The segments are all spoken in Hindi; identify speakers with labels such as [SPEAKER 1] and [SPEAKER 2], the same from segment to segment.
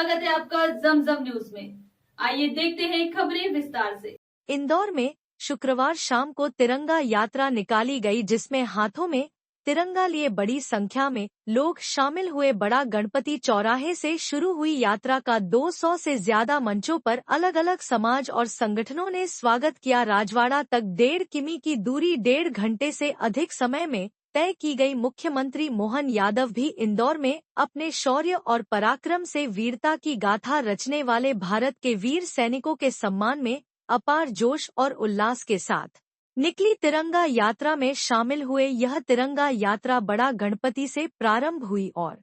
[SPEAKER 1] स्वागत है आपका जमजम न्यूज में। आइए देखते हैं खबरें विस्तार से।
[SPEAKER 2] इंदौर में शुक्रवार शाम को तिरंगा यात्रा निकाली गई, जिसमें हाथों में तिरंगा लिए बड़ी संख्या में लोग शामिल हुए। बड़ा गणपति चौराहे से शुरू हुई यात्रा का 200 से ज्यादा मंचों पर अलग अलग समाज और संगठनों ने स्वागत किया। राजवाड़ा तक 1.5 किमी की दूरी 1.5 घंटे से अधिक समय में तय की गई। मुख्यमंत्री मोहन यादव भी इंदौर में अपने शौर्य और पराक्रम से वीरता की गाथा रचने वाले भारत के वीर सैनिकों के सम्मान में अपार जोश और उल्लास के साथ निकली तिरंगा यात्रा में शामिल हुए। यह तिरंगा यात्रा बड़ा गणपति से प्रारंभ हुई और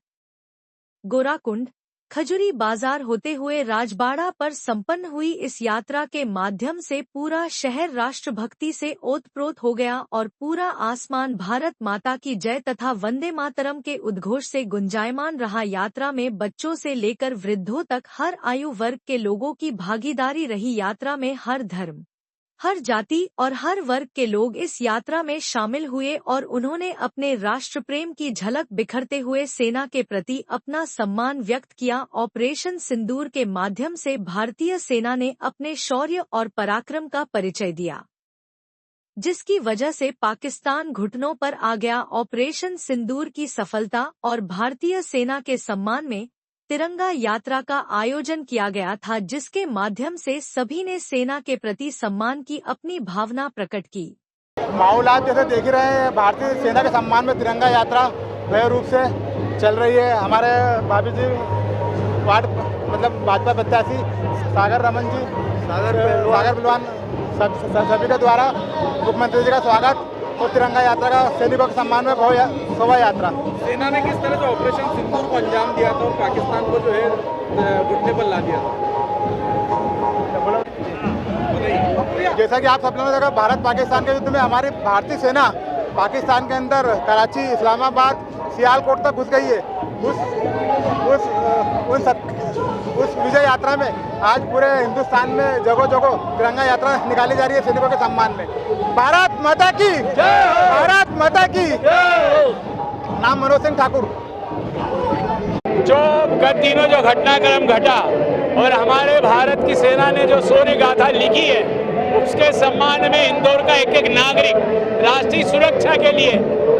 [SPEAKER 2] गोराकुंड खजुरी बाजार होते हुए राजबाड़ा पर संपन्न हुई। इस यात्रा के माध्यम से पूरा शहर राष्ट्रभक्ति से ओतप्रोत हो गया और पूरा आसमान भारत माता की जय तथा वंदे मातरम के उद्घोष से गुंजायमान रहा। यात्रा में बच्चों से लेकर वृद्धों तक हर आयु वर्ग के लोगों की भागीदारी रही। यात्रा में हर धर्म, हर जाति और हर वर्ग के लोग इस यात्रा में शामिल हुए और उन्होंने अपने राष्ट्र प्रेम की झलक बिखरते हुए सेना के प्रति अपना सम्मान व्यक्त किया। ऑपरेशन सिंदूर के माध्यम से भारतीय सेना ने अपने शौर्य और पराक्रम का परिचय दिया, जिसकी वजह से पाकिस्तान घुटनों पर आ गया। ऑपरेशन सिंदूर की सफलता और भारतीय सेना के सम्मान में तिरंगा यात्रा का आयोजन किया गया था, जिसके माध्यम से सभी ने सेना के प्रति सम्मान की अपनी भावना प्रकट की।
[SPEAKER 3] माहौल आप जैसे देख ही रहे हैं, भारतीय सेना के सम्मान में तिरंगा यात्रा भव्य रूप से चल रही है। हमारे भाभी जी वार्ड भाजपा प्रत्याशी सागर रमन जी, सागर पहलवान सभी के द्वारा मुख्यमंत्री जी का स्वागत और तिरंगा यात्रा का सैनिकों के सम्मान में शोभा यात्रा।
[SPEAKER 4] सेना ने किस तरह से ऑपरेशन सिंदूर को अंजाम दिया था और पाकिस्तान को जो है घुटने पर ला दिया था?
[SPEAKER 3] जैसा कि आप सब लोगों ने देखा, भारत पाकिस्तान के युद्ध में हमारी भारतीय सेना पाकिस्तान के अंदर कराची, इस्लामाबाद, सियालकोट तक घुस गई है। उस विजय यात्रा में आज पूरे हिंदुस्तान में जगह जगह तिरंगा यात्रा निकाली जा रही है सैनिकों के सम्मान में। भारत माता की जय, भारत माता की जय। नाम मनोज सिंह ठाकुर।
[SPEAKER 5] जो गत दिनों जो घटनाक्रम घटा और हमारे भारत की सेना ने जो शौर्य गाथा लिखी है, उसके सम्मान में इंदौर का एक एक नागरिक राष्ट्रीय सुरक्षा के लिए,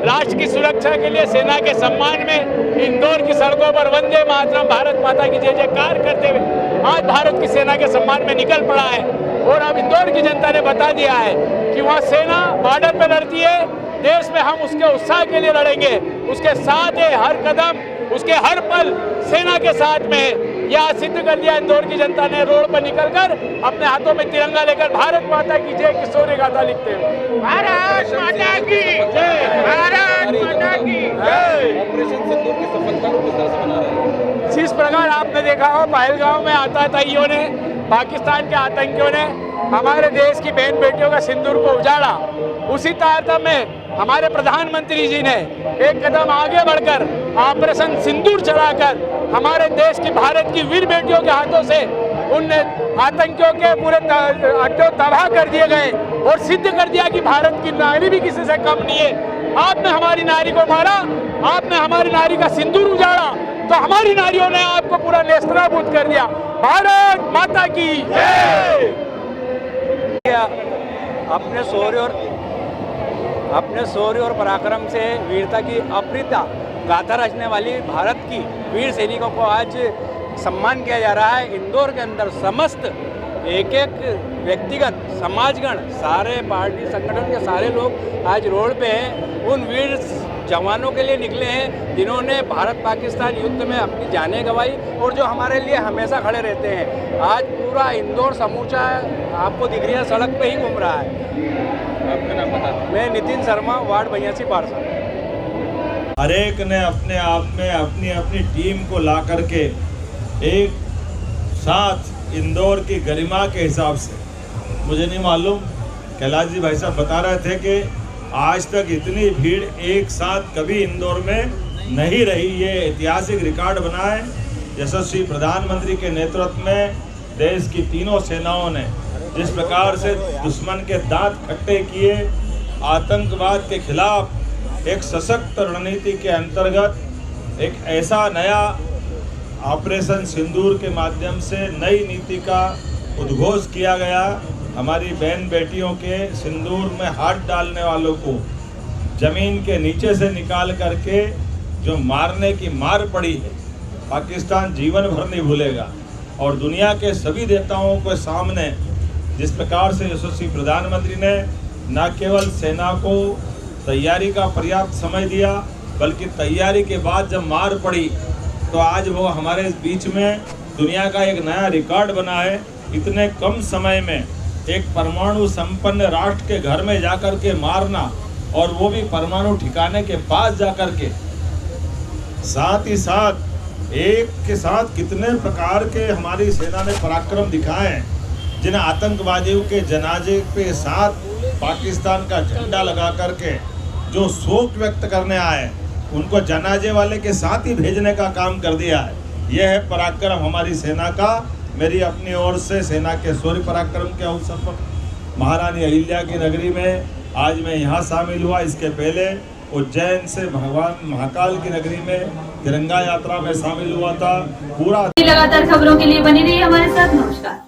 [SPEAKER 5] राष्ट्र की सुरक्षा के लिए सेना के सम्मान में इंदौर की सड़कों पर वंदे मातरम, भारत माता की जय जयकार करते हुए आज भारत की सेना के सम्मान में निकल पड़ा है। और अब इंदौर की जनता ने बता दिया है कि वहाँ सेना बॉर्डर पर लड़ती है, देश में हम उसके उत्साह के लिए लड़ेंगे, उसके साथ है हर कदम, उसके हर पल सेना के साथ में। यह सिद्ध कर दिया इंदौर की जनता ने रोड पर निकलकर अपने हाथों में तिरंगा लेकर भारत माता की जय की शौर्य गाथा लिखते हुए। भारत माता की जय, भारत माता की जय।
[SPEAKER 4] ऑपरेशन सिंदूर की सफलता को किस तरह से मना रहे हैं?
[SPEAKER 5] इस प्रकार आपने देखा हो, पहलगांव में आतंकियों ने, पाकिस्तान के आतंकियों ने हमारे देश की बहन बेटियों का सिंदूर को उजाड़ा। उसी तारतम्य में हमारे प्रधानमंत्री जी ने एक कदम आगे बढ़कर ऑपरेशन सिंदूर चलाकर हमारे देश की, भारत की वीर बेटियों के हाथों से उन आतंकियों के पूरे अड्डे तबाह कर दिए गए और सिद्ध कर दिया कि भारत की नारी भी किसी से कम नहीं है। आपने हमारी नारी को मारा, आपने हमारी नारी का सिंदूर उजाड़ा, तो हमारी नारियों ने आपको पूरा नेस्तनाबूद कर दिया। भारत माता की जय।
[SPEAKER 6] अपने शौर्य और पराक्रम से वीरता की अप्रिता गाथा रचने वाली भारत की वीर सैनिकों को आज सम्मान किया जा रहा है। इंदौर के अंदर समस्त एक एक व्यक्तिगत समाजगण, सारे पार्टी संगठन के सारे लोग आज रोड पे हैं, उन वीर जवानों के लिए निकले हैं जिन्होंने भारत पाकिस्तान युद्ध में अपनी जानें गंवाई और जो हमारे लिए हमेशा खड़े रहते हैं। आज पूरा इंदौर समूचा आपको दिख रही है, सड़क पे ही घूम रहा है।
[SPEAKER 4] आपका नाम बता दें।
[SPEAKER 6] मैं नितिन शर्मा, वार्ड 82 पार्षद।
[SPEAKER 7] हर एक ने अपने आप में अपनी अपनी टीम को ला करके एक साथ इंदौर की गरिमा के हिसाब से, मुझे नहीं मालूम, कैलाश जी भाई साहब बता रहे थे कि आज तक इतनी भीड़ एक साथ कभी इंदौर में नहीं रही। ये ऐतिहासिक रिकॉर्ड बना है। यशस्वी प्रधानमंत्री के नेतृत्व में देश की तीनों सेनाओं ने जिस प्रकार से दुश्मन के दांत खट्टे किए, आतंकवाद के खिलाफ एक सशक्त रणनीति के अंतर्गत एक ऐसा नया ऑपरेशन सिंदूर के माध्यम से नई नीति का उद्घोष किया गया। हमारी बहन बेटियों के सिंदूर में हाथ डालने वालों को जमीन के नीचे से निकाल करके जो मारने की मार पड़ी है, पाकिस्तान जीवन भर नहीं भूलेगा। और दुनिया के सभी नेताओं के सामने जिस प्रकार से यशस्वी प्रधानमंत्री ने न केवल सेना को तैयारी का पर्याप्त समय दिया, बल्कि तैयारी के बाद जब मार पड़ी तो आज वो हमारे बीच में दुनिया का एक नया रिकॉर्ड बना है। इतने कम समय में एक परमाणु संपन्न राष्ट्र के घर में जाकर के मारना, और वो भी परमाणु ठिकाने के पास जाकर के। साथ ही साथ एक के साथ कितने प्रकार के हमारी सेना ने पराक्रम दिखाए हैं। जिन आतंकवादियों के जनाजे पे साथ पाकिस्तान का झंडा लगा करके जो शोक व्यक्त करने आए, उनको जनाजे वाले के साथ ही भेजने का काम कर दिया है। यह है पराक्रम हमारी सेना का। मेरी अपनी ओर से सेना के शौर्य पराक्रम के अवसर पर महारानी अहिल्या की नगरी में आज मैं यहाँ शामिल हुआ। इसके पहले उज्जैन से भगवान महाकाल की नगरी में तिरंगा यात्रा में शामिल हुआ था। पूरा
[SPEAKER 1] लगातार खबरों के लिए बनी रही हमारे साथ। नमस्कार।